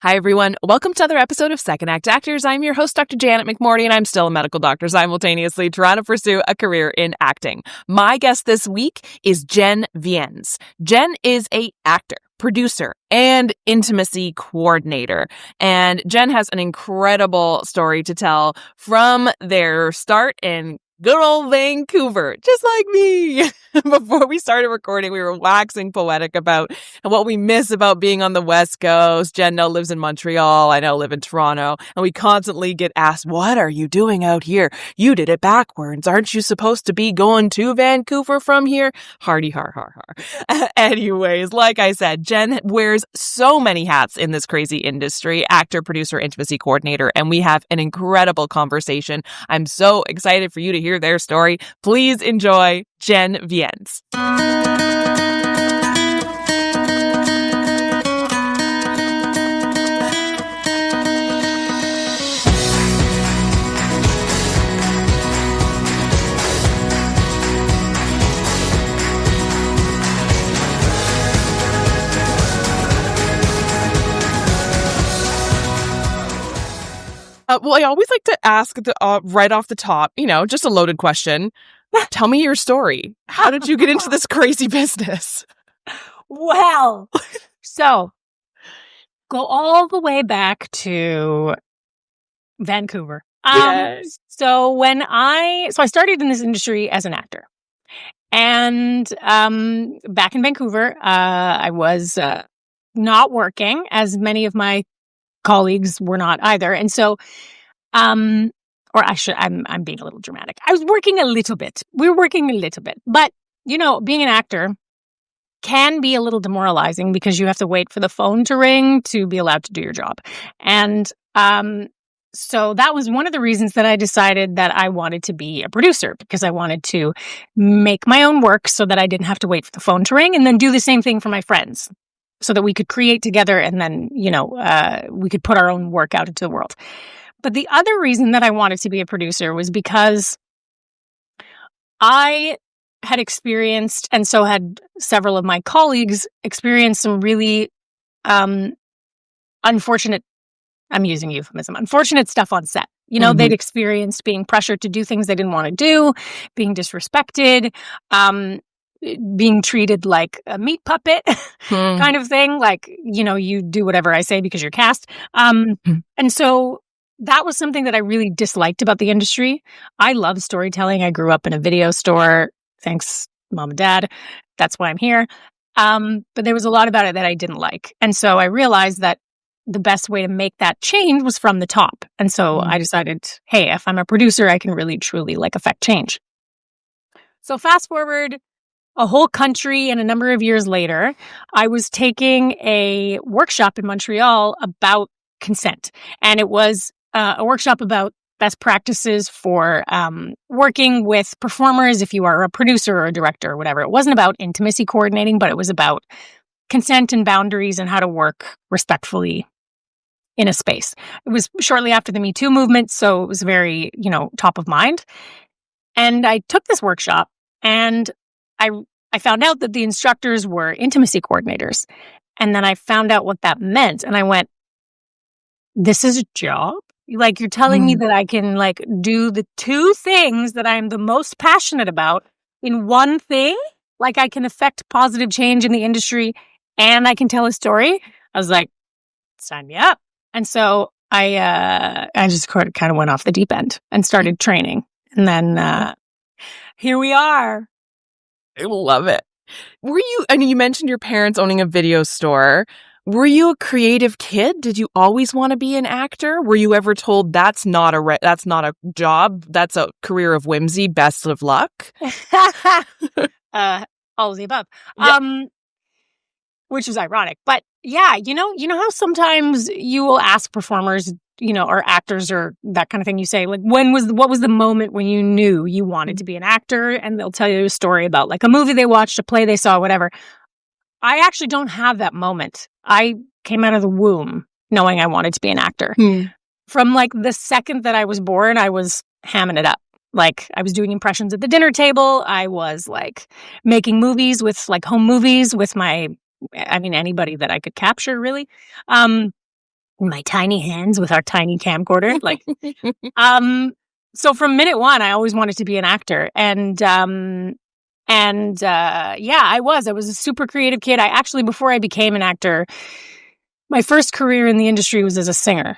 Hi, everyone. Welcome to another episode of Second Act Actors. I'm your host, Dr. Janet McMordie, and I'm still a medical doctor simultaneously trying to pursue a career in acting. My guest this week is Jen Viens. Jen is an actor, producer, and intimacy coordinator. And Jen has an incredible story to tell from their start in good old Vancouver, just like me. Before we started recording, we were waxing poetic about what we miss about being on the West Coast. Jen now lives in Montreal. I now live in Toronto. And we constantly get asked, what are you doing out here? You did it backwards. Aren't you supposed to be going to Vancouver from here? Hardy har har har. Anyways, like I said, Jen wears so many hats in this crazy industry, actor, producer, intimacy coordinator, and we have an incredible conversation. I'm so excited for you to hear their story. Please enjoy Jen Viens. Well, I always like to ask right off the top, just a loaded question. Tell me your story. How did you get into this crazy business? Well, so go all the way back to Vancouver. Yes. So I started in this industry as an actor, and back in Vancouver, I was not working, as many of my colleagues were not either. And so, I'm being a little dramatic. I was working a little bit. We were working a little bit. But, being an actor can be a little demoralizing because you have to wait for the phone to ring to be allowed to do your job. And so that was one of the reasons that I decided that I wanted to be a producer, because I wanted to make my own work so that I didn't have to wait for the phone to ring, and then do the same thing for my friends, so that we could create together and then, we could put our own work out into the world. But the other reason that I wanted to be a producer was because I had experienced, and so had several of my colleagues experienced, some really unfortunate, I'm using euphemism, unfortunate stuff on set. They'd experienced being pressured to do things they didn't want to do, being disrespected, being treated like a meat puppet kind of thing. Like, you do whatever I say because you're cast. And so that was something that I really disliked about the industry. I love storytelling. I grew up in a video store. Thanks, Mom and Dad. That's why I'm here. But there was a lot about it that I didn't like. And so I realized that the best way to make that change was from the top. And so I decided, hey, if I'm a producer, I can really, truly affect change. So fast forward a whole country, and a number of years later, I was taking a workshop in Montreal about consent. And it was a workshop about best practices for working with performers if you are a producer or a director or whatever. It wasn't about intimacy coordinating, but it was about consent and boundaries and how to work respectfully in a space. It was shortly after the Me Too movement, so it was very, top of mind. And I took this workshop, and I found out that the instructors were intimacy coordinators. And then I found out what that meant. And I went, this is a job? You're telling me that I can do the two things that I'm the most passionate about in one thing? I can affect positive change in the industry and I can tell a story? I was like, sign me up. And so I just kind of went off the deep end and started training. And then here we are. I love it. You mentioned your parents owning a video store. Were you a creative kid? Did you always want to be an actor? Were you ever told that's not a job, that's a career of whimsy, best of luck? All of the above. Yeah. Which is ironic. But yeah, you know how sometimes you will ask performers, or actors or that kind of thing, you say, what was the moment when you knew you wanted to be an actor? And they'll tell you a story about a movie they watched, a play they saw, whatever. I actually don't have that moment. I came out of the womb knowing I wanted to be an actor. From the second that I was born, I was hamming it up. I was doing impressions at the dinner table. I was making movies with home movies with anybody that I could capture, really. my tiny hands with our tiny camcorder. Like, so from minute one, I always wanted to be an actor. And I was a super creative kid. I actually, before I became an actor, my first career in the industry was as a singer.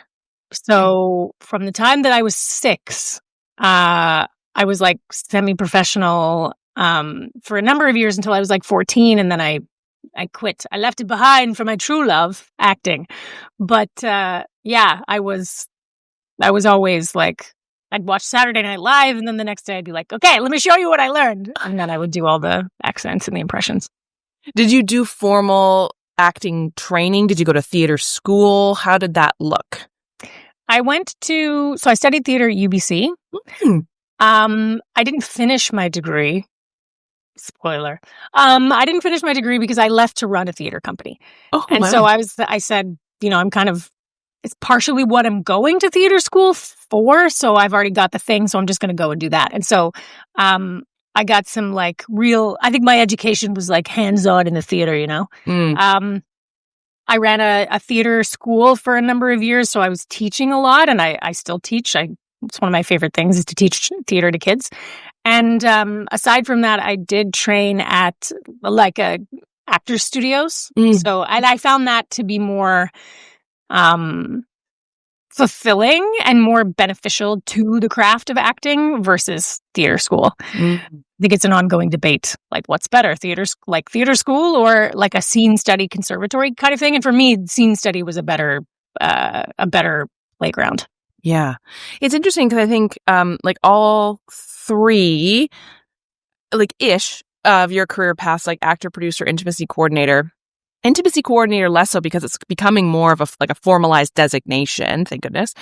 So from the time that I was 6, I was like semi-professional for a number of years until I was like 14. And then I quit. I left it behind for my true love, acting. But I was always like, I'd watch Saturday Night Live, and then the next day I'd be like, okay, let me show you what I learned. And then I would do all the accents and the impressions. Did you do formal acting training? Did you go to theater school? How did that look? I studied theater at UBC. I didn't finish my degree. Spoiler. I didn't finish my degree because I left to run a theater company. Oh, and wow. So I said, it's partially what I'm going to theater school for. So I've already got the thing. So I'm just going to go and do that. And so, I got some I think my education was like hands-on in the theater, I ran a theater school for a number of years. So I was teaching a lot, and I still teach. It's one of my favorite things is to teach theater to kids. And aside from that, I did train at like actor studios. So I found that to be more fulfilling and more beneficial to the craft of acting versus theater school. I think it's an ongoing debate. Like, what's better, theater school or like a scene study conservatory kind of thing? And for me, scene study was a better playground. Yeah. It's interesting because I think like all 3 like ish of your career paths, like actor, producer, intimacy coordinator less so because it's becoming more of a formalized designation, thank goodness.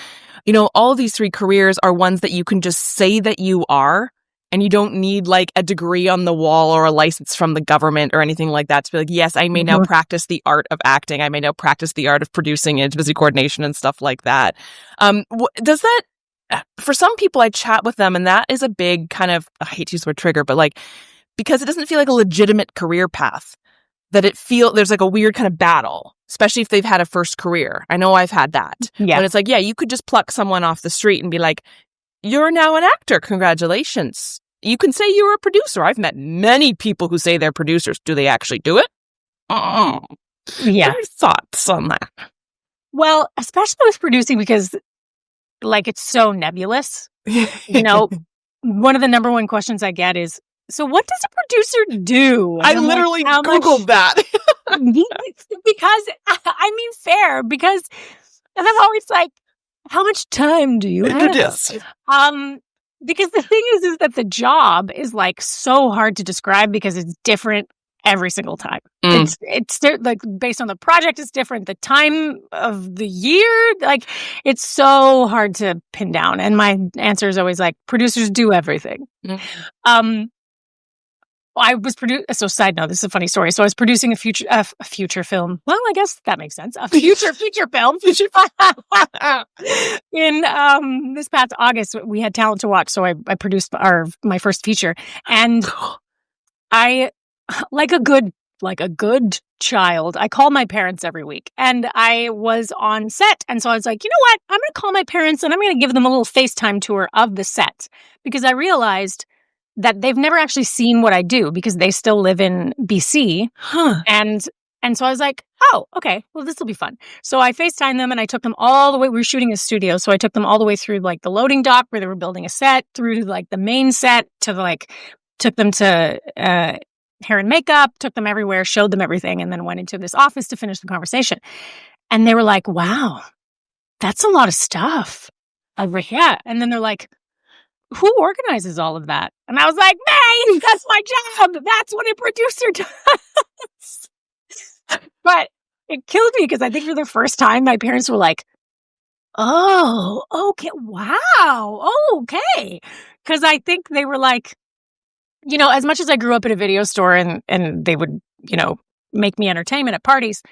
All of these 3 careers are ones that you can just say that you are, and you don't need like a degree on the wall or a license from the government or anything like that to be like, yes, I may now practice the art of acting. I may now practice the art of producing intimacy coordination and stuff like that. Does that, for some people I chat with them, and that is a big kind of, I hate to use the word trigger, but like, because it doesn't feel like a legitimate career path, that there's like a weird kind of battle, especially if they've had a first career. I know I've had that. Yeah. When it's like, yeah, you could just pluck someone off the street and be like, you're now an actor. Congratulations. You can say you're a producer. I've met many people who say they're producers. Do they actually do it? Yeah. What are your thoughts on that? Well, especially with producing, because like it's so nebulous. One of the number one questions I get is, so what does a producer do? I literally Googled that. Because, fair, because, and I'm always like, how much time do you have? Yes. Because the thing is that the job is like so hard to describe because it's different every single time. It's like based on the project, it's different. The time of the year, like it's so hard to pin down. And my answer is always like, producers do everything. I was so side note, this is a funny story. So I was producing a future film. Well, I guess that makes sense. A feature film. In this past August, we had Talent to Watch. So I produced my first feature. And I, like a good child, I call my parents every week. And I was on set. And so I was like, you know what? I'm going to call my parents and I'm going to give them a little FaceTime tour of the set. Because I realized that they've never actually seen what I do because they still live in BC. And so I was like, oh, okay, well, this will be fun. So I FaceTimed them and I took them all the way. We were shooting a studio. So I took them all the way through like the loading dock where they were building a set, through to like the main set, to took them to hair and makeup, took them everywhere, showed them everything, and then went into this office to finish the conversation. And they were like, wow, that's a lot of stuff. I was like, yeah. And then they're like, who organizes all of that? And I was like, man, that's my job. That's what a producer does. But it killed me because I think for the first time, my parents were like, oh, okay, wow, oh, okay. Because I think they were like, as much as I grew up in a video store and they would, make me entertainment at parties,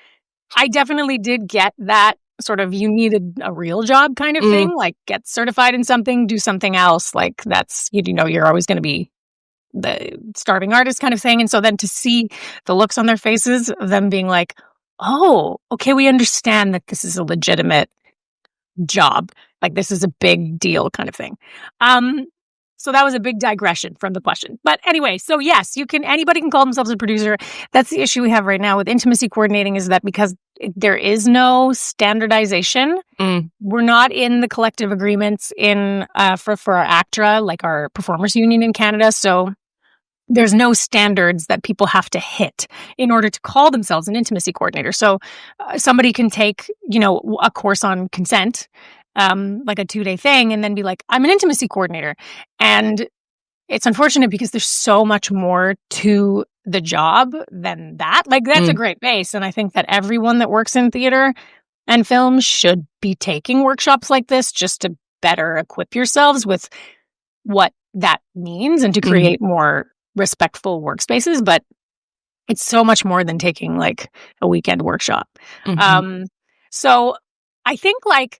I definitely did get that sort of, you needed a real job kind of thing, like get certified in something, do something else. Like that's, you're always going to be the starving artist kind of thing. And so then to see the looks on their faces of them being like, oh, okay, we understand that this is a legitimate job. Like, this is a big deal kind of thing. So that was a big digression from the question. But anyway, so yes, anybody can call themselves a producer. That's the issue we have right now with intimacy coordinating, is that because there is no standardization, we're not in the collective agreements for our ACTRA, like our performers union in Canada. So there's no standards that people have to hit in order to call themselves an intimacy coordinator. So somebody can take, a course on consent, like a 2-day thing, and then be like, I'm an intimacy coordinator. And it's unfortunate because there's so much more to the job than that. Like, that's a great base. And I think that everyone that works in theater and film should be taking workshops like this just to better equip yourselves with what that means and to create more respectful workspaces. But it's so much more than taking like a weekend workshop. So I think like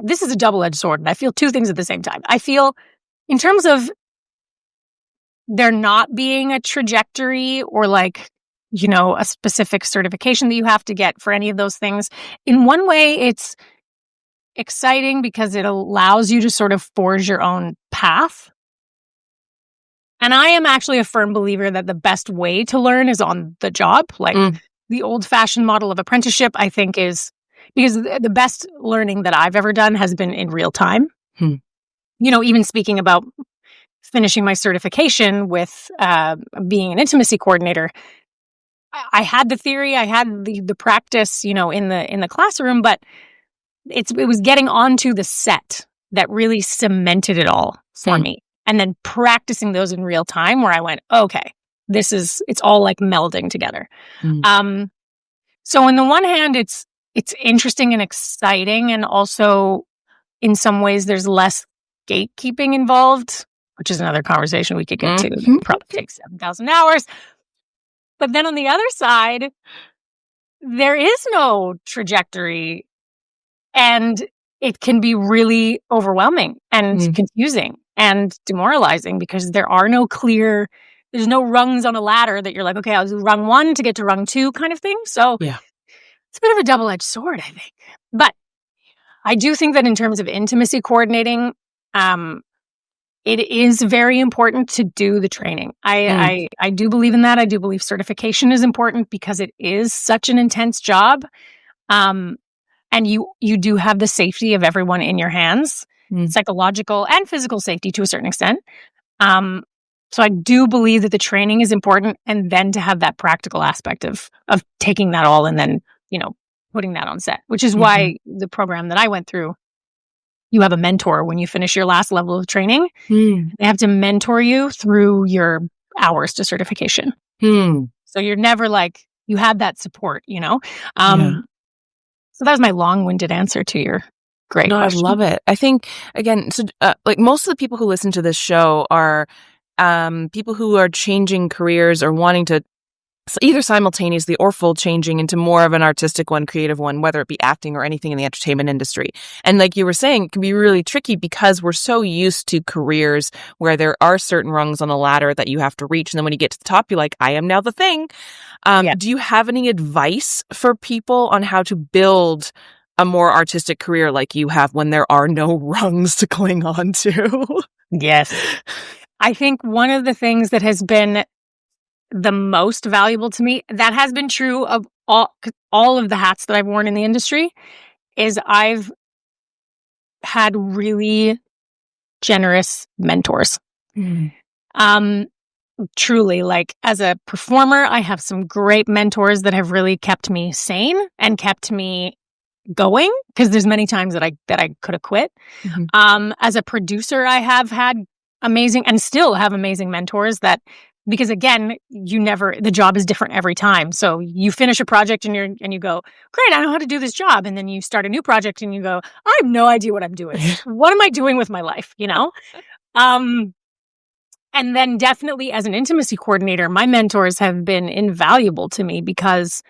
this is a double-edged sword, and I feel two things at the same time. I feel in terms of there not being a trajectory or like, a specific certification that you have to get for any of those things. In one way, it's exciting because it allows you to sort of forge your own path. And I am actually a firm believer that the best way to learn is on the job. Like the old-fashioned model of apprenticeship, I think, is because the best learning that I've ever done has been in real time. Even speaking about finishing my certification with being an intimacy coordinator, I had the theory, I had the practice, in the classroom, but it was getting onto the set that really cemented it all for me. And then practicing those in real time where I went, okay, it's all like melding together. So on the one hand, it's interesting and exciting. And also in some ways there's less gatekeeping involved, which is another conversation we could get to. It probably takes 7,000 hours. But then on the other side, there is no trajectory, and it can be really overwhelming and confusing and demoralizing because there's no rungs on a ladder that you're like, okay, I'll do rung 1 to get to rung 2 kind of thing. So it's a bit of a double-edged sword, I think. But I do think that in terms of intimacy coordinating, it is very important to do the training. I do believe in that. I do believe certification is important because it is such an intense job. And you do have the safety of everyone in your hands, psychological and physical safety to a certain extent. So I do believe that the training is important, and then to have that practical aspect of taking that all and then, putting that on set, which is why the program that I went through, you have a mentor when you finish your last level of training. They have to mentor you through your hours to certification. So you're never like, you have that support, So that was my long-winded answer to your great question. I love it. I think, again, so like most of the people who listen to this show are people who are changing careers or wanting to either simultaneously or full changing into more of an artistic one, creative one, whether it be acting or anything in the entertainment industry. And like you were saying, it can be really tricky because we're so used to careers where there are certain rungs on a ladder that you have to reach. And then when you get to the top, you're like, I am now the thing. Do you have any advice for people on how to build a more artistic career like you have when there are no rungs to cling on to? Yes. I think one of the things that has been the most valuable to me, that has been true of all of the hats that I've worn in the industry, is I've had really generous mentors. Truly, like as a performer, I have some great mentors that have really kept me sane and kept me going, because there's many times that I could have quit. As a producer, I have had amazing and still have amazing mentors that, because again, the job is different every time. So you finish a project and you go, great, I know how to do this job. And then you start a new project and you go, I have no idea what I'm doing. What am I doing with my life? And then definitely as an intimacy coordinator, my mentors have been invaluable to me because,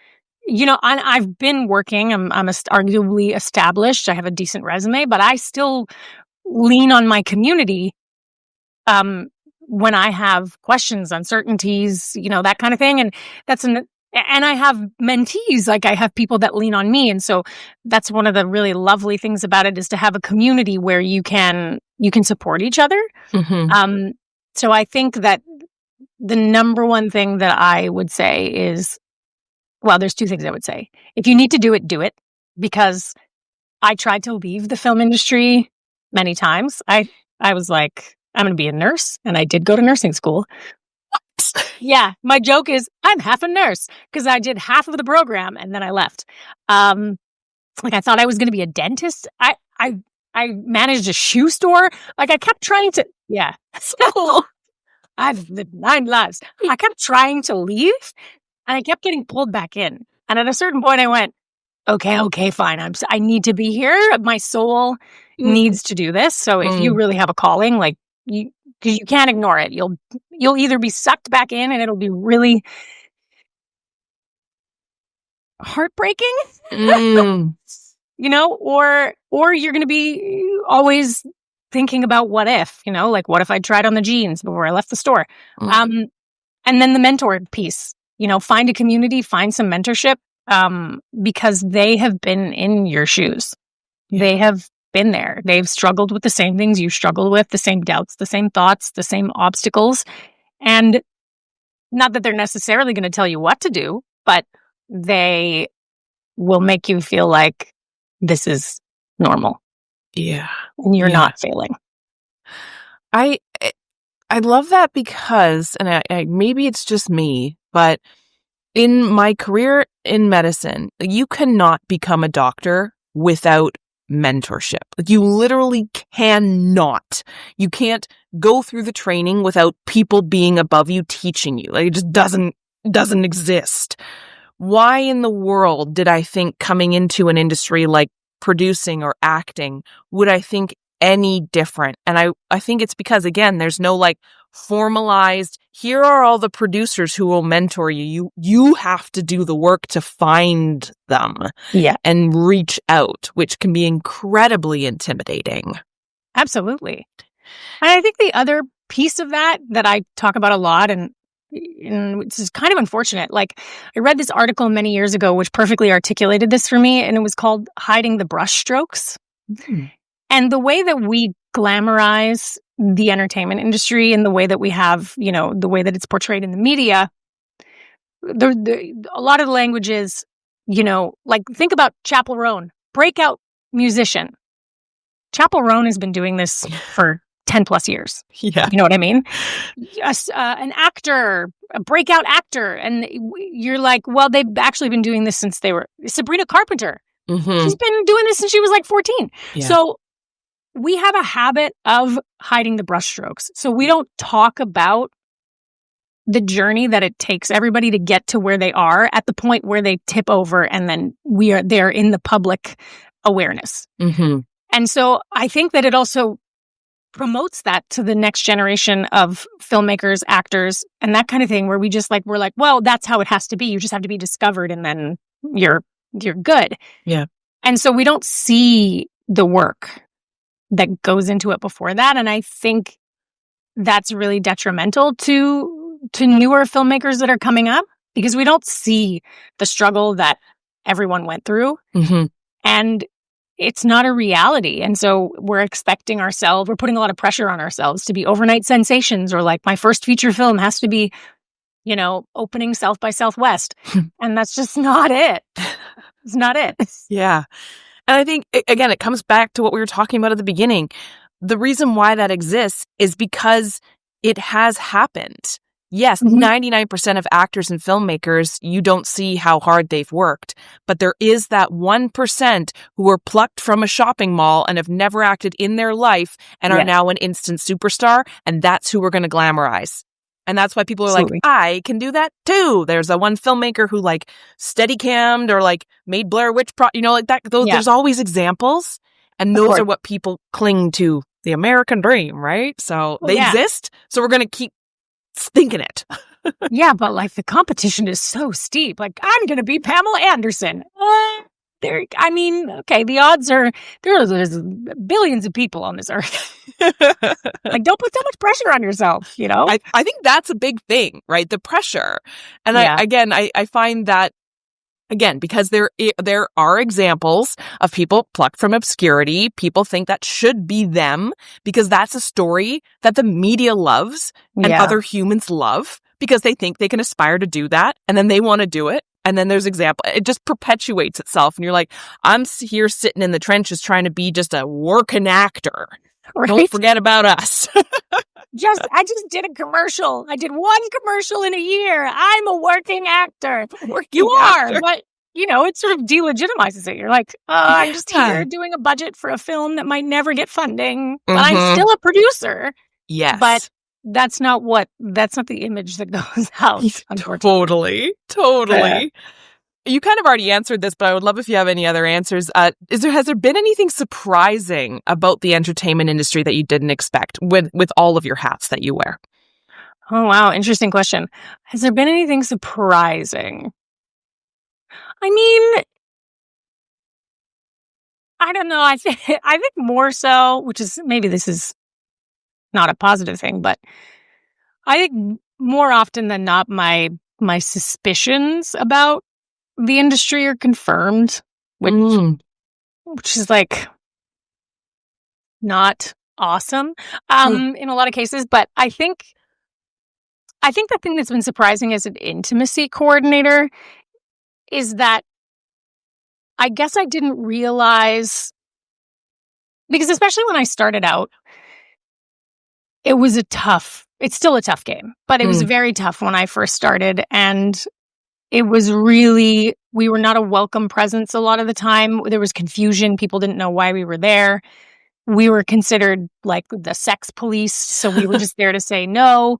I've been working, I'm arguably established. I have a decent resume, but I still lean on my community when I have questions, uncertainties, that kind of thing. And that's And I have mentees, like I have people that lean on me. And so that's one of the really lovely things about it, is to have a community where you can support each other. So I think that the number one thing that I would say is, well, there's two things I would say. If you need to do it, do it. Because I tried to leave the film industry many times. I was like, I'm going to be a nurse. And I did go to nursing school. Yeah, my joke is I'm half a nurse because I did half of the program and then I left. Like I thought I was going to be a dentist. I managed a shoe store. Like I kept trying to, yeah. So I've lived 9 lives. I kept trying to leave and I kept getting pulled back in. And at a certain point I went, okay, fine. I need to be here. My soul needs to do this. So if you really have a calling, like because you can't ignore it. You'll either be sucked back in and it'll be really heartbreaking, you know, or you're going to be always thinking about what if, you know, like what if I tried on the jeans before I left the store? And then the mentor piece, you know, find a community, find some mentorship, because they have been in your shoes. They have been there. They've struggled with the same things you struggle with, the same doubts, the same thoughts, the same obstacles. And not that they're necessarily going to tell you what to do, but they will make you feel like this is normal. Yeah. And you're not failing. I love that because, and I maybe it's just me, but in my career in medicine, you cannot become a doctor without mentorship. Like you literally cannot. You can't go through the training without people being above you teaching you. Like it just doesn't exist. Why in the world did I think coming into an industry like producing or acting would I think any different? And I think it's because, again, there's no like formalized, here are all the producers who will mentor you. You have to do the work to find them and reach out, which can be incredibly intimidating. Absolutely. And I think the other piece of that I talk about a lot, and this is kind of unfortunate. Like I read this article many years ago, which perfectly articulated this for me, and it was called Hiding the Brushstrokes. And the way that we glamorize the entertainment industry and the way that we have, you know, the way that it's portrayed in the media, a lot of the language is, you know, like think about Chappell Roan, breakout musician. Chappell Roan has been doing this for 10 plus years. Yeah. You know what I mean? An actor, a breakout actor. And you're like, well, they've actually been doing this since they were Sabrina Carpenter. She's been doing this since she was like 14. Yeah. So we have a habit of hiding the brushstrokes. So we don't talk about the journey that it takes everybody to get to where they are at the point where they tip over and then they're in the public awareness. And so I think that it also promotes that to the next generation of filmmakers, actors, and that kind of thing, where we're like, well, that's how it has to be. You just have to be discovered and then you're good. Yeah. And so we don't see the work that goes into it before that. And I think that's really detrimental to newer filmmakers that are coming up, because we don't see the struggle that everyone went through. And it's not a reality. And so we're putting a lot of pressure on ourselves to be overnight sensations, or like my first feature film has to be, you know, opening South by Southwest. And that's just not it. It's not it. Yeah. And I think, again, it comes back to what we were talking about at the beginning. The reason why that exists is because it has happened. Yes, 99% of actors and filmmakers, you don't see how hard they've worked. But there is that 1% who were plucked from a shopping mall and have never acted in their life and are now an instant superstar. And that's who we're going to glamorize. And that's why people are like, I can do that too. There's a one filmmaker who like steady-cammed or like made Blair Witch, you know, like that. There's always examples. And those are what people cling to, the American dream, right? So they exist. So we're going to keep thinking it. Yeah, but like the competition is so steep. Like, I'm going to be Pamela Anderson. the odds are there's billions of people on this earth. Like, don't put so much pressure on yourself, you know? I think that's a big thing, right? The pressure. And I find that, again, because there are examples of people plucked from obscurity. People think that should be them because that's a story that the media loves and other humans love because they think they can aspire to do that. And then they want to do it. And then there's it just perpetuates itself. And you're like, I'm here sitting in the trenches trying to be just a working actor. Right? Don't forget about us. I just did a commercial. I did one commercial in a year. I'm a working actor. You are, but it sort of delegitimizes it. You're like, I'm just here doing a budget for a film that might never get funding, but I'm still a producer. Yes. But that's not the image that goes out, unfortunately. Totally. You kind of already answered this, but I would love if you have any other answers. Has there been anything surprising about the entertainment industry that you didn't expect with all of your hats that you wear? Oh, wow. Interesting question. Has there been anything surprising? I mean, I don't know. I think more so, which is maybe this is not a positive thing, but I think more often than not, my suspicions about the industry are confirmed, which is like not awesome in a lot of cases. But I think the thing that's been surprising as an intimacy coordinator is that I guess I didn't realize, because especially when I started out, it's still a tough game, but it was very tough when I first started. And it was we were not a welcome presence a lot of the time. There was confusion. People didn't know why we were there. We were considered like the sex police. So we were just there to say no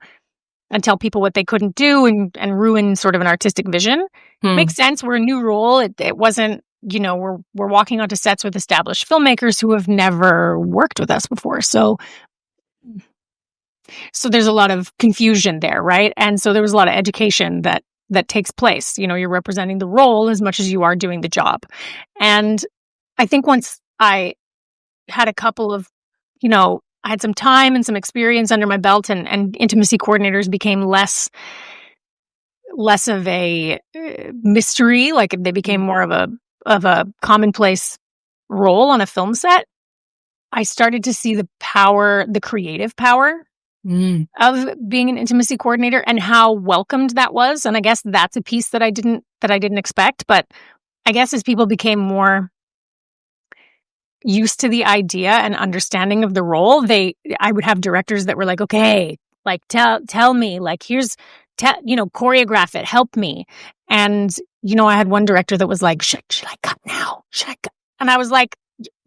and tell people what they couldn't do and ruin sort of an artistic vision. Makes sense. We're a new role. It wasn't, we're walking onto sets with established filmmakers who have never worked with us before. So there's a lot of confusion there, right? And so there was a lot of education that takes place. You're representing the role as much as you are doing the job. And I think once I had a couple of, I had some time and some experience under my belt, and intimacy coordinators became less of a mystery. Like they became more of a commonplace role on a film set. I started to see the creative power of being an intimacy coordinator and how welcomed that was. And I guess that's a piece that I didn't expect. But I guess as people became more used to the idea and understanding of the role, I would have directors that were like, okay, like tell me, like here's choreograph it, help me. And I had one director that was like, should I cut now? And I was like,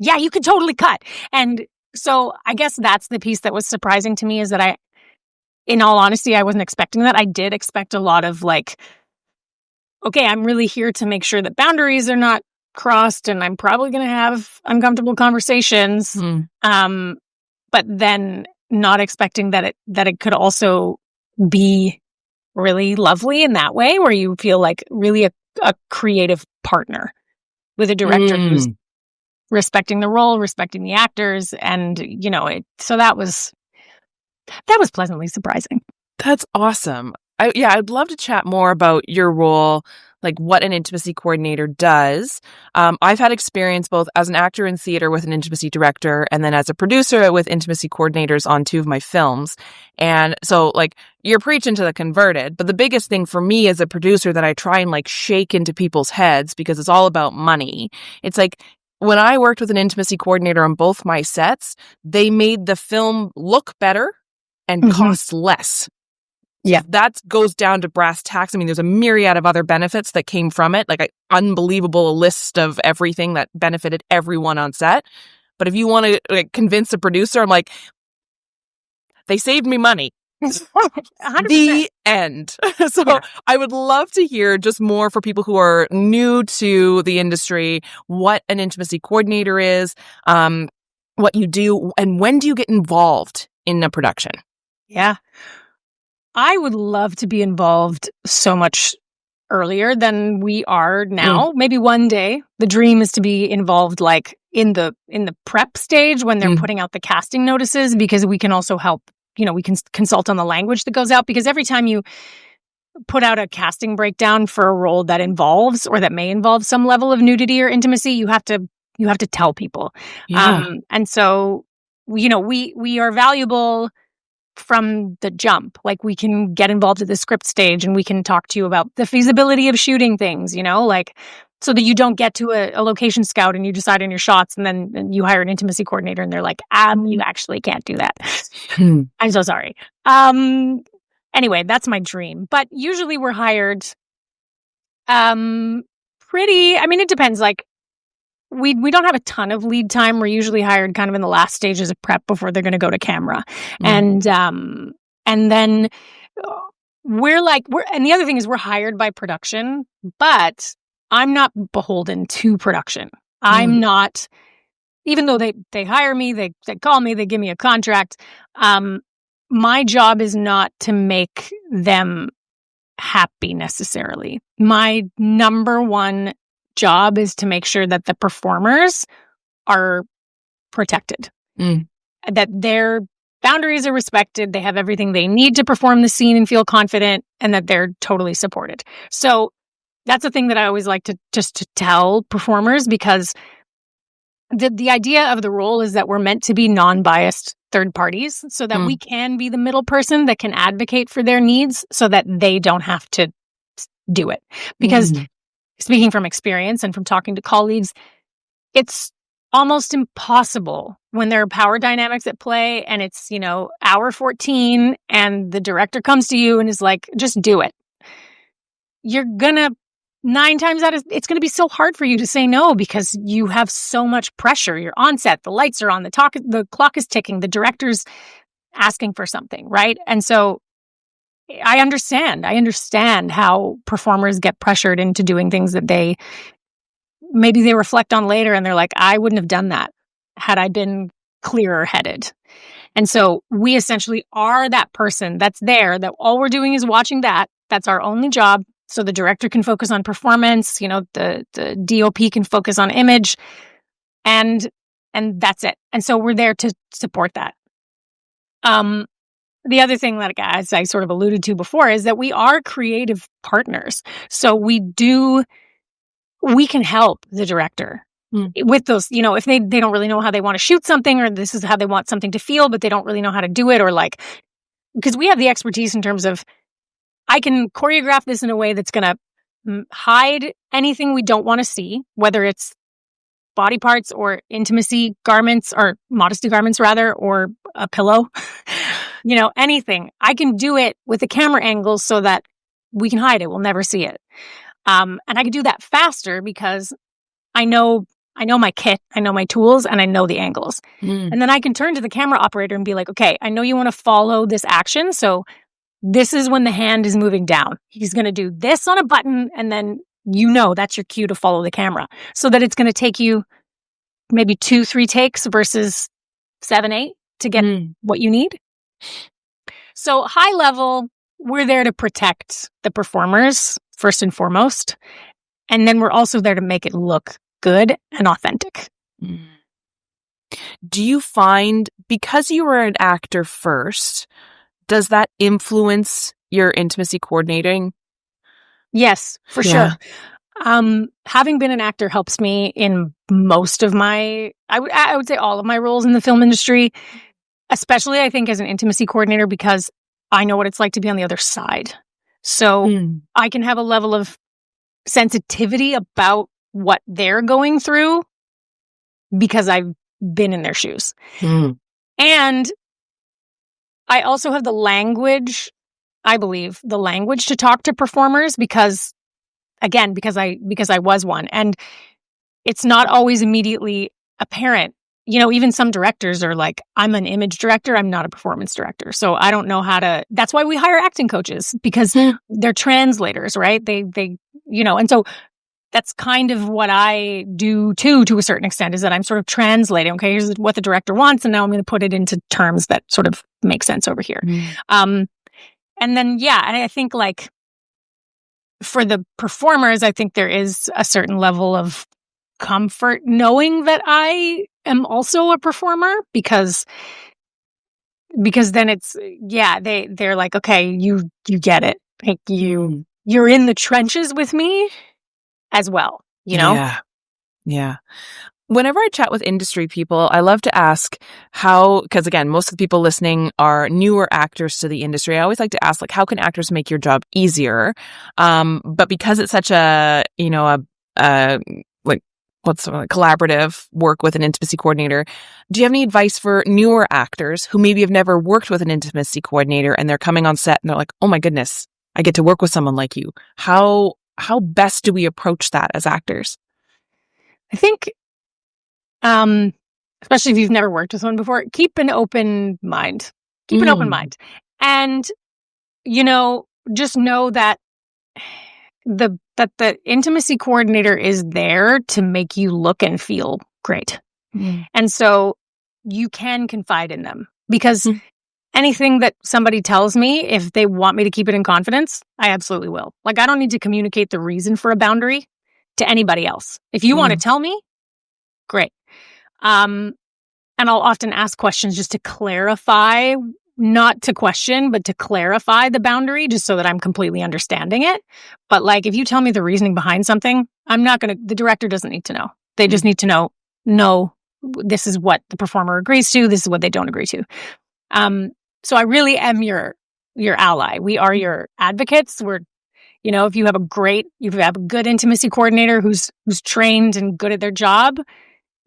yeah, you could totally cut. And so I guess that's the piece that was surprising to me, is that in all honesty, I wasn't expecting that. I did expect a lot of like, okay, I'm really here to make sure that boundaries are not crossed, and I'm probably going to have uncomfortable conversations. But then not expecting that it could also be really lovely in that way, where you feel like really a creative partner with a director who's respecting the role, respecting the actors, and so that was pleasantly surprising. That's awesome. I'd love to chat more about your role, like what an intimacy coordinator does. I've had experience both as an actor in theater with an intimacy director, and then as a producer with intimacy coordinators on 2 of my films. And so like you're preaching to the converted, but the biggest thing for me as a producer that I try and like shake into people's heads, because it's all about money. It's like, when I worked with an intimacy coordinator on both my sets, they made the film look better and cost less. Yeah. That goes down to brass tacks. I mean, there's a myriad of other benefits that came from it, like an unbelievable list of everything that benefited everyone on set. But if you want to convince a producer, I'm like, they saved me money. 100%. The end. So I would love to hear just more for people who are new to the industry, what an intimacy coordinator is, what you do, and when do you get involved in a production? Yeah. I would love to be involved so much earlier than we are now. Maybe one day the dream is to be involved like in the prep stage when they're putting out the casting notices, because we can also help, we can consult on the language that goes out, because every time you put out a casting breakdown for a role that involves or that may involve some level of nudity or intimacy, you have to tell people. Yeah. And so, we are valuable from the jump. Like, we can get involved at the script stage and we can talk to you about the feasibility of shooting things, like, so that you don't get to a location scout and you decide on your shots and then you hire an intimacy coordinator and they're like, you actually can't do that. I'm so sorry. Anyway, that's my dream. But usually we're hired it depends. Like, we don't have a ton of lead time. We're usually hired kind of in the last stages of prep before they're going to go to camera. And then and the other thing is we're hired by production, but I'm not beholden to production. I'm not, even though they hire me, they call me, they give me a contract. My job is not to make them happy necessarily. My number one job is to make sure that the performers are protected, that their boundaries are respected, they have everything they need to perform the scene and feel confident, and that they're totally supported. So that's the thing that I always like to tell performers, because the idea of the role is that we're meant to be non-biased third parties, so that we can be the middle person that can advocate for their needs so that they don't have to do it. Because speaking from experience and from talking to colleagues, it's almost impossible when there are power dynamics at play and it's, hour 14 and the director comes to you and is like, just do it. You're gonna, 9 times out of, it's gonna be so hard for you to say no, because you have so much pressure. You're on set, the lights are on, the clock is ticking, the director's asking for something, right? And so I understand how performers get pressured into doing things that maybe they reflect on later and they're like, I wouldn't have done that had I been clearer headed. And so we essentially are that person that's there, that all we're doing is watching that. That's our only job. So the director can focus on performance, the DOP can focus on image, and that's it. And so we're there to support that. The other thing that, as I sort of alluded to before, is that we are creative partners. So we can help the director with those, if they don't really know how they want to shoot something, or this is how they want something to feel, but they don't really know how to do it, or because we have the expertise in terms of, I can choreograph this in a way that's going to hide anything we don't want to see, whether it's body parts or intimacy garments, or modesty garments rather, or a pillow, anything. I can do it with the camera angles so that we can hide it. We'll never see it. And I can do that faster because I know my kit, I know my tools, and I know the angles. And then I can turn to the camera operator and be like, okay, I know you want to follow this action. So this is when the hand is moving down. He's going to do this on a button, and then that's your cue to follow the camera, so that it's going to take you maybe 2-3 takes versus 7-8 to get what you need. So high level, we're there to protect the performers first and foremost. And then we're also there to make it look good and authentic. Do you find, because you were an actor first, does that influence your intimacy coordinating? Yes, for sure. Having been an actor helps me in most of I would say all of my roles in the film industry, especially I think as an intimacy coordinator, because I know what it's like to be on the other side. So I can have a level of sensitivity about what they're going through because I've been in their shoes. And I also have the language, I believe, to talk to performers because I was one. And it's not always immediately apparent. Even some directors are like, I'm an image director, I'm not a performance director. So I don't know how to, that's why we hire acting coaches, because they're translators, right? They and so that's kind of what I do too, to a certain extent, is that I'm sort of translating, okay, here's what the director wants, and now I'm going to put it into terms that sort of make sense over here. And then, and I think for the performers, I think there is a certain level of comfort knowing that I am also a performer because then it's, they're like, okay, you get it. Like you're in the trenches with me as well, you know? Yeah. Yeah. Whenever I chat with industry people, I love to ask how, because again, most of the people listening are newer actors to the industry. I always like to ask, like, how can actors make your job easier? But because it's such a, collaborative work with an intimacy coordinator, do you have any advice for newer actors who maybe have never worked with an intimacy coordinator and they're coming on set and they're like, oh my goodness, I get to work with someone like you. How best do we approach that as actors? I think, especially if you've never worked with one before, keep an open mind. Keep an open mind. And, just know that the intimacy coordinator is there to make you look and feel great. And so you can confide in them because anything that somebody tells me, if they want me to keep it in confidence, I absolutely will. Like, I don't need to communicate the reason for a boundary to anybody else. If you want to tell me, great. And I'll often ask questions just to clarify, not to question, but to clarify the boundary, just so that I'm completely understanding it. But like, if you tell me the reasoning behind something, the director doesn't need to know. They just need to know, no, this is what the performer agrees to. This is what they don't agree to. So I really am your ally. We are your advocates. If you have a good intimacy coordinator who's trained and good at their job,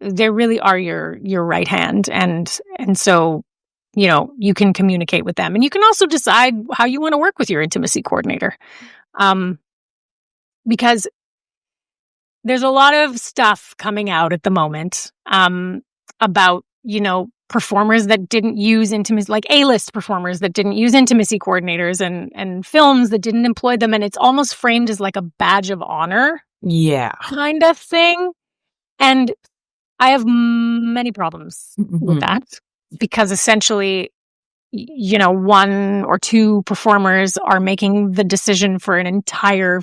they really are your right hand. And so, you can communicate with them, and you can also decide how you want to work with your intimacy coordinator. Because there's a lot of stuff coming out at the moment, about, performers that didn't use intimacy, like A-list performers that didn't use intimacy coordinators and films that didn't employ them. And it's almost framed as like a badge of honor. Yeah. Kind of thing. And I have many problems with that because essentially, one or two performers are making the decision for an entire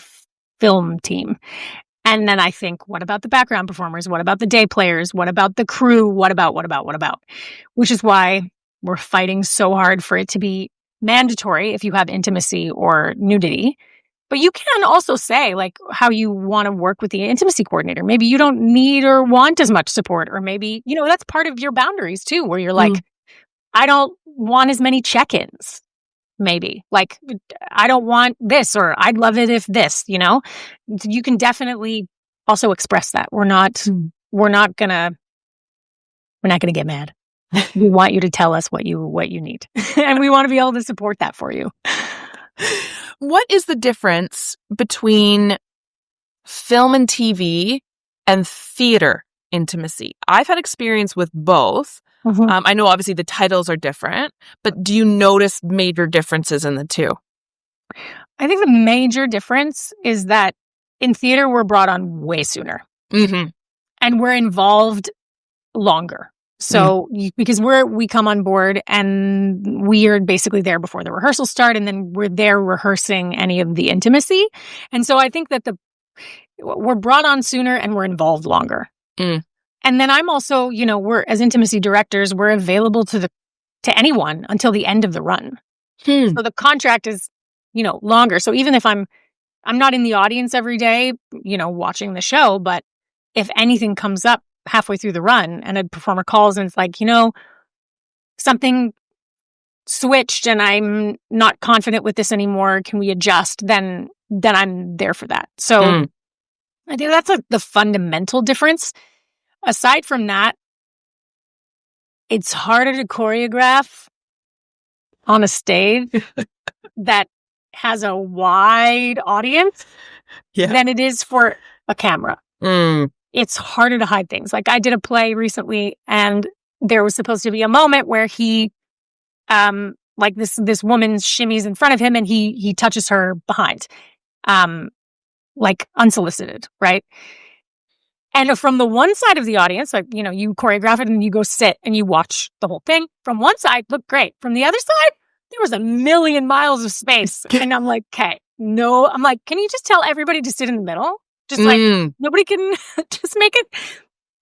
film team. And then I think, what about the background performers? What about the day players? What about the crew? What about? Which is why we're fighting so hard for it to be mandatory if you have intimacy or nudity. But you can also say, like, how you want to work with the intimacy coordinator. Maybe you don't need or want as much support, or maybe, that's part of your boundaries too, where you're like, I don't want as many check-ins. Maybe like, I don't want this, or I'd love it if this, you can definitely also express that. We're not gonna get mad. We want you to tell us what you need. And we want to be able to support that for you. What is the difference between film and TV and theater intimacy? I've had experience with both. I know obviously the titles are different, but do you notice major differences in the two? I think the major difference is that in theater, we're brought on way sooner. And we're involved longer. So because we come on board and we are basically there before the rehearsals start, and then we're there rehearsing any of the intimacy. And so I think that we're brought on sooner and we're involved longer. And then I'm also, we're, as intimacy directors, we're available to anyone until the end of the run. So the contract is, longer. So even if I'm not in the audience every day, watching the show, but if anything comes up halfway through the run and a performer calls and it's like, something switched and I'm not confident with this anymore, can we adjust? Then I'm there for that. So I think that's the fundamental difference. Aside from that, it's harder to choreograph on a stage that has a wide audience than it is for a camera. It's harder to hide things. Like, I did a play recently, and there was supposed to be a moment where he, like this woman shimmies in front of him, and he touches her behind, like unsolicited, right? And from the one side of the audience, like, you choreograph it and you go sit and you watch the whole thing. From one side, looked great. From the other side, there was a million miles of space. And I'm like, okay, no, I'm like, can you just tell everybody to sit in the middle? Just like, nobody can just make it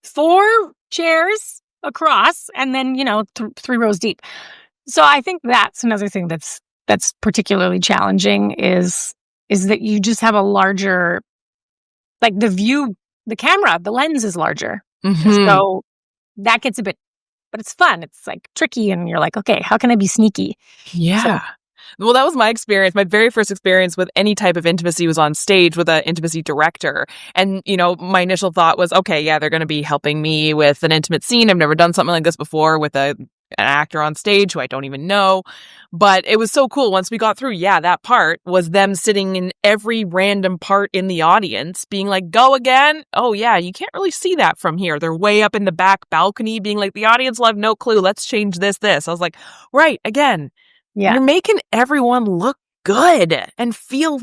4 chairs across and then, 3 rows deep. So I think that's another thing that's particularly challenging is that you just have a larger, like the camera, the lens is larger. So that gets a bit, but it's fun. It's like tricky and you're like, okay, how can I be sneaky? Yeah. Well, that was my experience. My very first experience with any type of intimacy was on stage with an intimacy director. And, my initial thought was, okay, yeah, they're going to be helping me with an intimate scene. I've never done something like this before with an actor on stage who I don't even know. But it was so cool. Once we got through, yeah, that part was them sitting in every random part in the audience being like, go again. Oh, yeah, you can't really see that from here. They're way up in the back balcony being like, the audience will have no clue. Let's change this. I was like, right, again. Yeah. You're making everyone look good and feel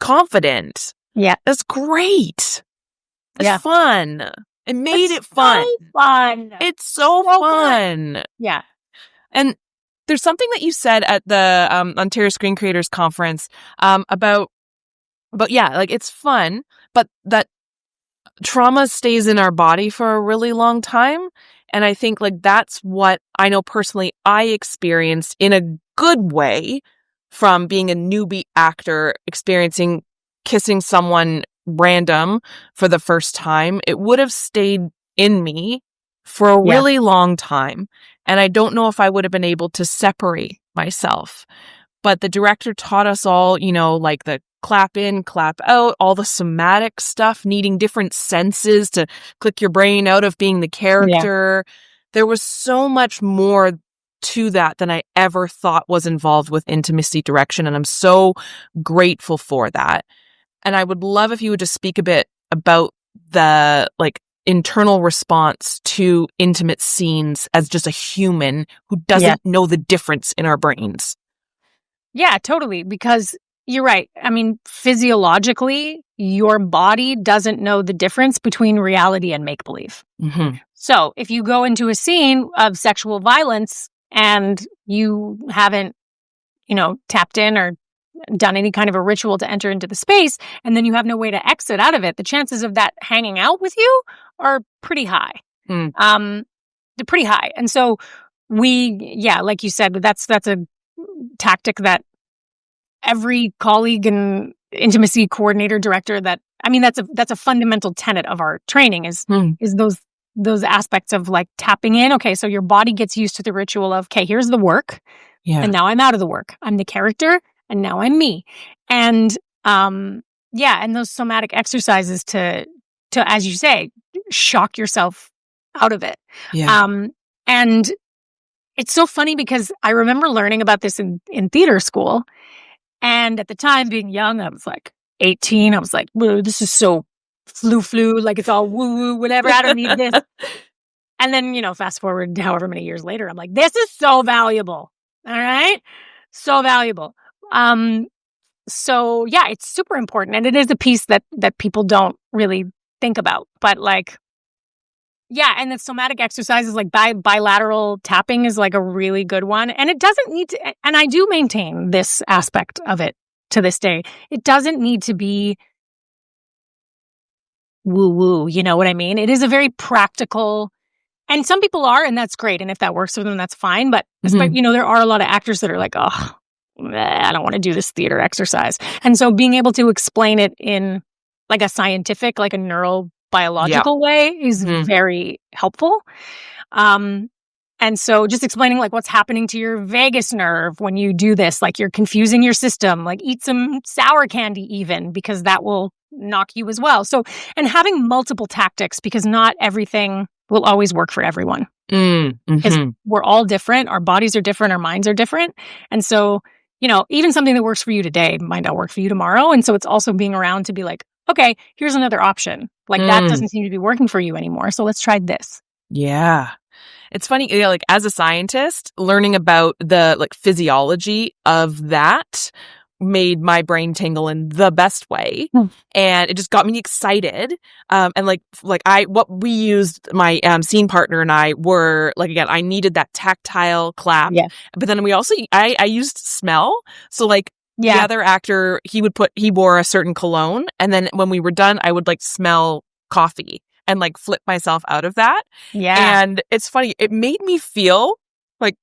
confident. Yeah. That's great. It's fun. It made it fun. So fun. It's so fun. Good. Yeah. And there's something that you said at the Ontario Screen Creators Conference about like it's fun, but that trauma stays in our body for a really long time. And I think like that's what I know personally I experienced in a good way from being a newbie actor, experiencing kissing someone random for the first time. It would have stayed in me for a really long time. And I don't know if I would have been able to separate myself. But the director taught us all, like the clap in, clap out, all the somatic stuff, needing different senses to click your brain out of being the character. Yeah. There was so much more to that than I ever thought was involved with intimacy direction. And I'm so grateful for that. And I would love if you would just speak a bit about the internal response to intimate scenes as just a human who doesn't know the difference in our brains. Yeah, totally. Because you're right. I mean, physiologically, your body doesn't know the difference between reality and make-believe. Mm-hmm. So if you go into a scene of sexual violence and you haven't, tapped in or done any kind of a ritual to enter into the space, and then you have no way to exit out of it, the chances of that hanging out with you are pretty high. They're pretty high. And so like you said, that's a tactic that every colleague and intimacy coordinator, director that's a fundamental tenet of our training is those aspects of like tapping in. Okay, so your body gets used to the ritual of, okay, here's the work. Yeah. And now I'm out of the work. I'm the character and now I'm me. And and those somatic exercises to as you say, shock yourself out of it. Yeah. And it's so funny because I remember learning about this in theater school. And at the time, being young, I was like 18. I was like, this is so flu, like it's all woo-woo, whatever. I don't need this. And then, fast forward however many years later, I'm like, this is so valuable. All right? So valuable. So yeah, it's super important. And it is a piece that people don't really think about. But and the somatic exercises like bilateral tapping is like a really good one. And it doesn't need to, and I do maintain this aspect of it to this day. It doesn't need to be woo-woo, you know what I mean? It is a very practical, and some people are, and that's great. And if that works for them, that's fine. But, there are a lot of actors that are like, oh, I don't want to do this theater exercise. And so being able to explain it in like a scientific, like a neurobiological way is very helpful. And so just explaining like what's happening to your vagus nerve when you do this, like you're confusing your system, like eat some sour candy even, because that will knock you as well. So, and having multiple tactics, because not everything will always work for everyone. Because we're all different. Our bodies are different. Our minds are different. And so, even something that works for you today might not work for you tomorrow. And so it's also being around to be like, okay, here's another option. Like that doesn't seem to be working for you anymore. So let's try this. Yeah. It's funny, like as a scientist, learning about the like physiology of that made my brain tingle in the best way. And it just got me excited. And what we used, my scene partner and I were like, again, I needed that tactile clap. Yeah. But then we also, I used smell. So like The other actor, he wore a certain cologne. And then when we were done, I would like smell coffee and like flip myself out of that. Yeah. And it's funny. It made me feel like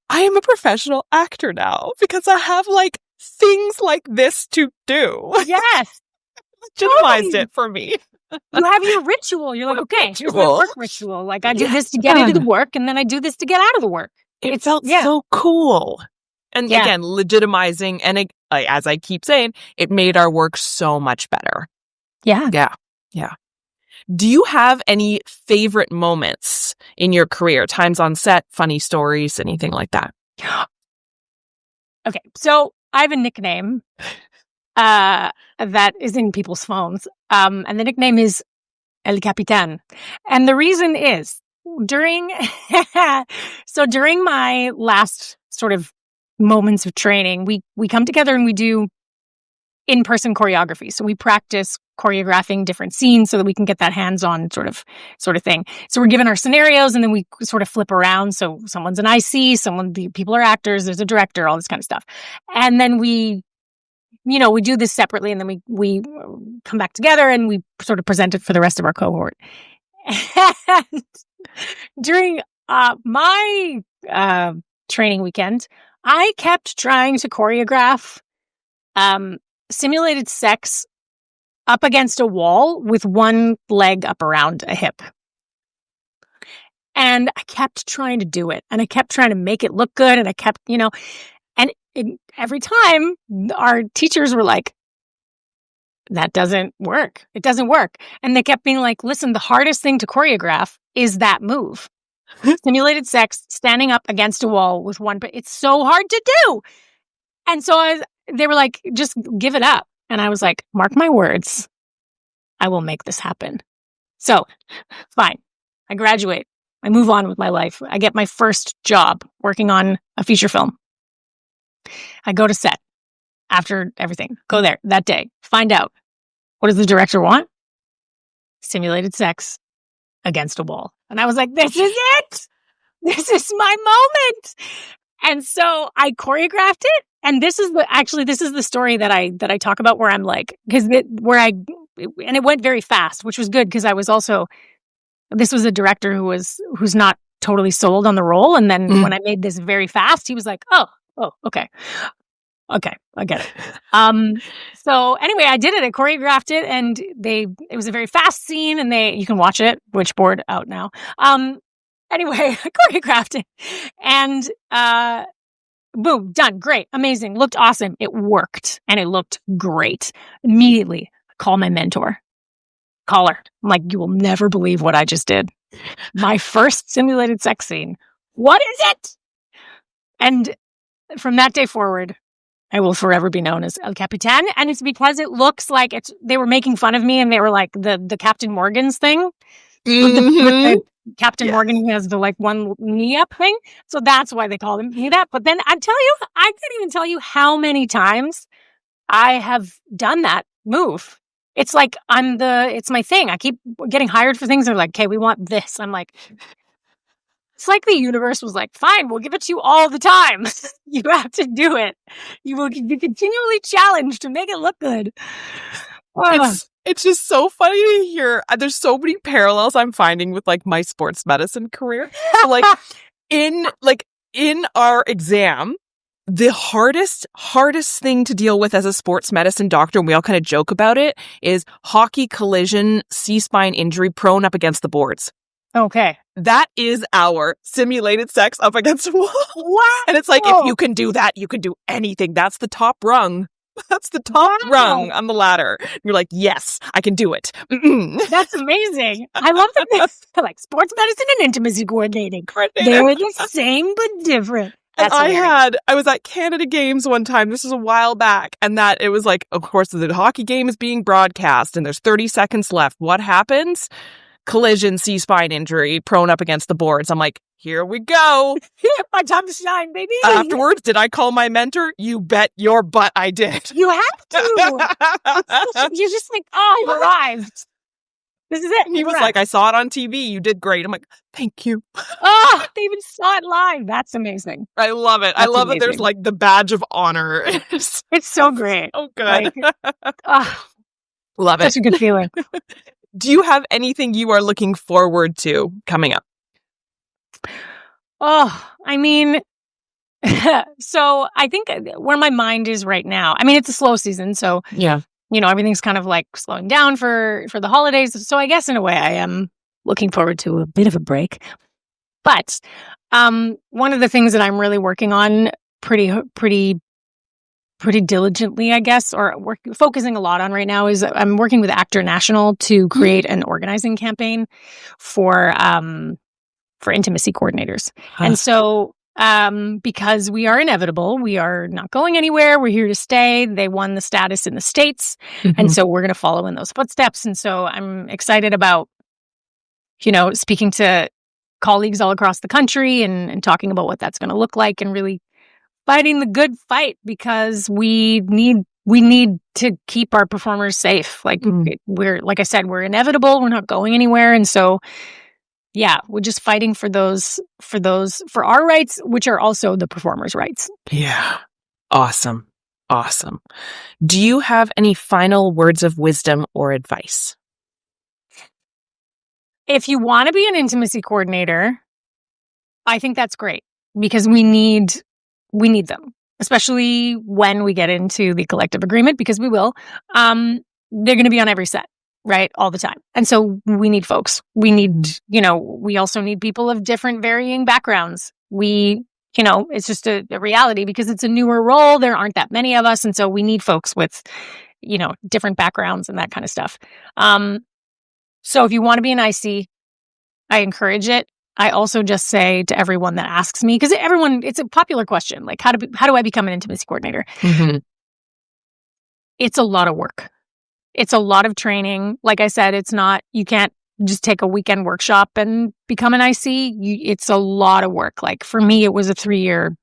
I am a professional actor now because I have like things like this to do. Yes. Legitimized it for me. You have your ritual. You're like, okay, here's my work ritual. Like I do this to get into the work, and then I do this to get out of the work. It felt so cool. And again, legitimizing. And as I keep saying, it made our work so much better. Yeah. Yeah. Yeah. Do you have any favorite moments in your career? Times on set, funny stories, anything like that? Okay. So I have a nickname that is in people's phones. And the nickname is El Capitan. And the reason is during my last sort of moments of training, we come together and we do in-person choreography. So we practice choreographing different scenes so that we can get that hands-on sort of thing. So we're given our scenarios and then we sort of flip around. So someone's an IC, people are actors, there's a director, all this kind of stuff. And then we do this separately and then we come back together and we sort of present it for the rest of our cohort. And during my training weekend, I kept trying to choreograph simulated sex up against a wall with one leg up around a hip. And I kept trying to do it. And I kept trying to make it look good. And I kept, every time our teachers were like, that doesn't work. It doesn't work. And they kept being like, listen, the hardest thing to choreograph is that move. Simulated sex, standing up against a wall with one, but it's so hard to do. And so they were like, just give it up. And I was like, mark my words. I will make this happen. So fine. I graduate. I move on with my life. I get my first job working on a feature film. I go to set after everything. Go there that day. Find out. What does the director want? Simulated sex against a wall. And I was like, this is it. This is my moment. And so I choreographed it. And this is the story that I talk about where I'm like, and it went very fast, which was good because this was a director who's not totally sold on the role. And then when I made this very fast, he was like, oh, okay. Okay, I get it. So anyway, I did it. I choreographed it, and it was a very fast scene, and you can watch it. Witchboard out now. Anyway, I choreographed it, and boom, done. Great, amazing, looked awesome. It worked, and it looked great. Immediately, I call my mentor. Call her. I'm like, you will never believe what I just did. My first simulated sex scene. What is it? And from that day forward, I will forever be known as El Capitan. And it's because it looks like they were making fun of me and they were like the Captain Morgan's thing. With the Captain Morgan who has the like one knee up thing. So that's why they called me that. But then I can't even tell you how many times I have done that move. It's like it's my thing. I keep getting hired for things. They're like, okay, we want this. I'm like, it's like the universe was like, fine, we'll give it to you all the time. You have to do it. You will be continually challenged to make it look good. It's just so funny to hear. There's so many parallels I'm finding with like my sports medicine career. So like in our exam, the hardest thing to deal with as a sports medicine doctor, and we all kind of joke about it, is hockey collision, C-spine injury, prone up against the boards. Okay. That is our simulated sex up against a wall. What? And it's like, if you can do that, you can do anything. That's the top rung. That's the top rung on the ladder. You're like, yes, I can do it. That's amazing. I love that. Like sports medicine and intimacy coordinating. They were the same but different. And I was at Canada Games one time. This was a while back. And that it was like, of course, the hockey game is being broadcast and there's 30 seconds left. What happens? Collision, C-spine injury, prone up against the boards. I'm like, here we go. My time to shine, baby. Afterwards, did I call my mentor? You bet your butt I did. You have to. You're just like, oh, I arrived. This is it. And he was like, I saw it on TV. You did great. I'm like, thank you. Oh, they even saw it live. That's amazing. I love it. I love that there's like the badge of honor. It's so great. Oh, good. Love it. Such a good feeling. Do you have anything you are looking forward to coming up? Oh, I mean, so I think where my mind is right now, I mean, it's a slow season. So, yeah, everything's kind of like slowing down for the holidays. So I guess in a way I am looking forward to a bit of a break. But one of the things that I'm really working on pretty diligently, I guess, or focusing a lot on right now is I'm working with Actor National to create an organizing campaign for intimacy coordinators. And so because we are inevitable, we are not going anywhere. We're here to stay. They won the status in the States. And so we're going to follow in those footsteps. And so I'm excited about, speaking to colleagues all across the country and talking about what that's going to look like and really fighting the good fight, because we need to keep our performers safe. Like like I said, we're inevitable. We're not going anywhere. And so yeah, we're just fighting for our rights, which are also the performers' rights. Yeah. Awesome. Do you have any final words of wisdom or advice? If you want to be an intimacy coordinator, I think that's great, because we need them, especially when we get into the collective agreement, because we will. They're going to be on every set. Right? All the time. And so we need folks. We need, we also need people of different varying backgrounds. It's just a reality, because it's a newer role. There aren't that many of us. And so we need folks with, different backgrounds and that kind of stuff. So if you want to be an IC, I encourage it. I also just say to everyone that asks me, because it's a popular question, like how do I become an intimacy coordinator? It's a lot of work. It's a lot of training. Like I said, you can't just take a weekend workshop and become an IC. It's a lot of work. Like for me, it was a 3-year,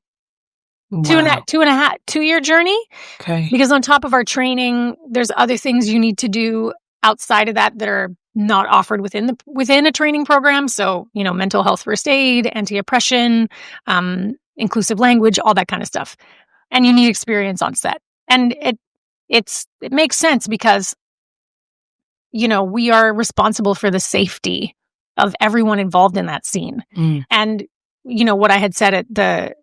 Wow. 2.5 journey. Okay. Because on top of our training, there's other things you need to do outside of that are not offered within a training program. So, mental health first aid, anti-oppression, inclusive language, all that kind of stuff. And you need experience on set. And it makes sense, because we are responsible for the safety of everyone involved in that scene. And what I had said at the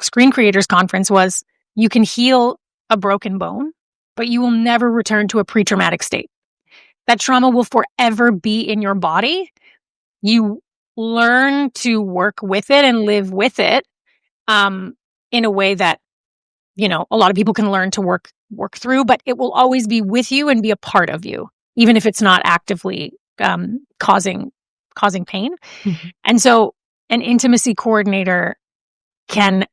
Screen Creators Conference was, you can heal a broken bone, but you will never return to a pre-traumatic state. That trauma will forever be in your body. You learn to work with it and live with it in a way that a lot of people can learn to work through, but it will always be with you and be a part of you, even if it's not actively causing pain. And so an intimacy coordinator can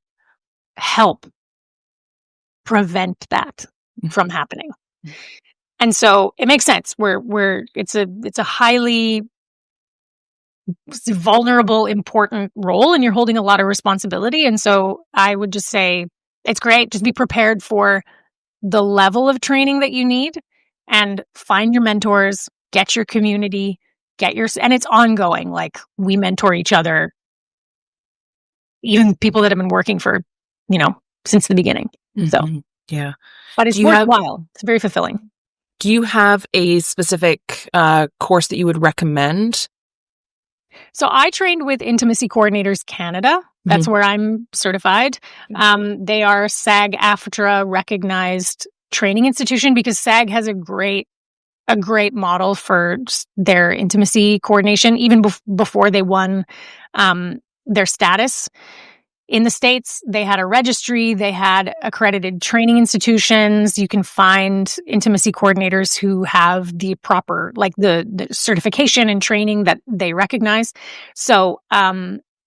help prevent that from happening. And so it makes sense. It's a highly vulnerable, important role, and you're holding a lot of responsibility. And so I would just say, it's great. Just be prepared for the level of training that you need, and find your mentors, get your community, and it's ongoing. Like, we mentor each other, even people that have been working for, since the beginning. So, yeah. But it's worthwhile. It's very fulfilling. Do you have a specific course that you would recommend? So I trained with Intimacy Coordinators Canada. That's where I'm certified. They are SAG-AFTRA recognized training institution, because SAG has a great model for their intimacy coordination, even before they won their status. In the States, they had a registry, they had accredited training institutions. You can find intimacy coordinators who have the proper, like the certification and training that they recognize. So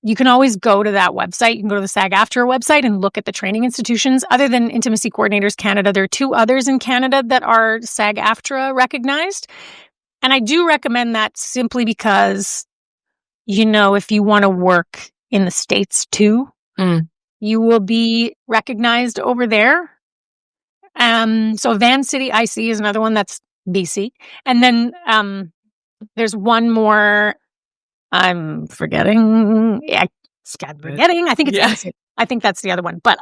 you can always go to that website. You can go to the SAG-AFTRA website and look at the training institutions. Other than Intimacy Coordinators Canada, there are 2 others in Canada that are SAG-AFTRA recognized. And I do recommend that simply because, if you want to work in the States too, you will be recognized over there. So Van City IC is another one, that's BC. And then there's one more. I'm forgetting. Yeah, I think it's I think that's the other one. But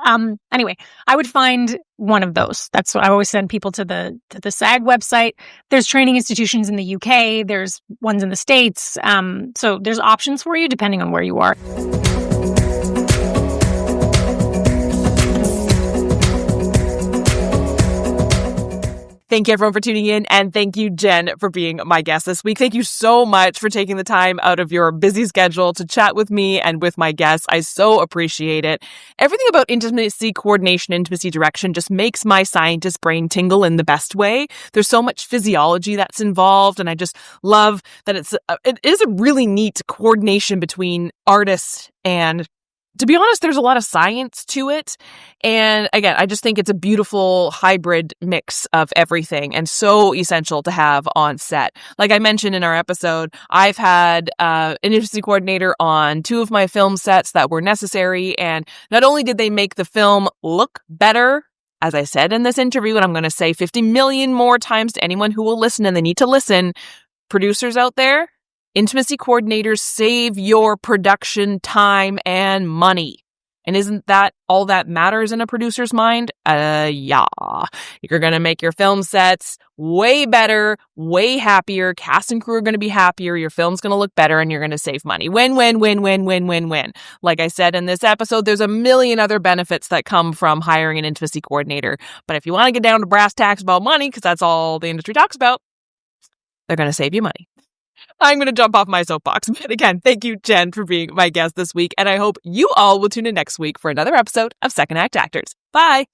anyway, I would find one of those. That's what I always send people to the SAG website. There's training institutions in the UK. There's ones in the States. So there's options for you depending on where you are. Thank you, everyone, for tuning in. And thank you, Jen, for being my guest this week. Thank you so much for taking the time out of your busy schedule to chat with me and with my guests. I so appreciate it. Everything about intimacy coordination, intimacy direction just makes my scientist brain tingle in the best way. There's so much physiology that's involved. And I just love that it is a really neat coordination between artists and, to be honest, there's a lot of science to it. And again, I just think it's a beautiful hybrid mix of everything and so essential to have on set. Like I mentioned in our episode, I've had an intimacy coordinator on 2 of my film sets that were necessary. And not only did they make the film look better, as I said in this interview, and I'm going to say 50 million more times to anyone who will listen, and they need to listen, producers out there, intimacy coordinators save your production time and money. And isn't that all that matters in a producer's mind? Yeah. You're going to make your film sets way better, way happier. Cast and crew are going to be happier. Your film's going to look better and you're going to save money. Win, win, win, win, win, win, win. Like I said in this episode, there's a million other benefits that come from hiring an intimacy coordinator. But if you want to get down to brass tacks about money, because that's all the industry talks about, they're going to save you money. I'm going to jump off my soapbox. But again, thank you, Jen, for being my guest this week. And I hope you all will tune in next week for another episode of Second Act Actors. Bye.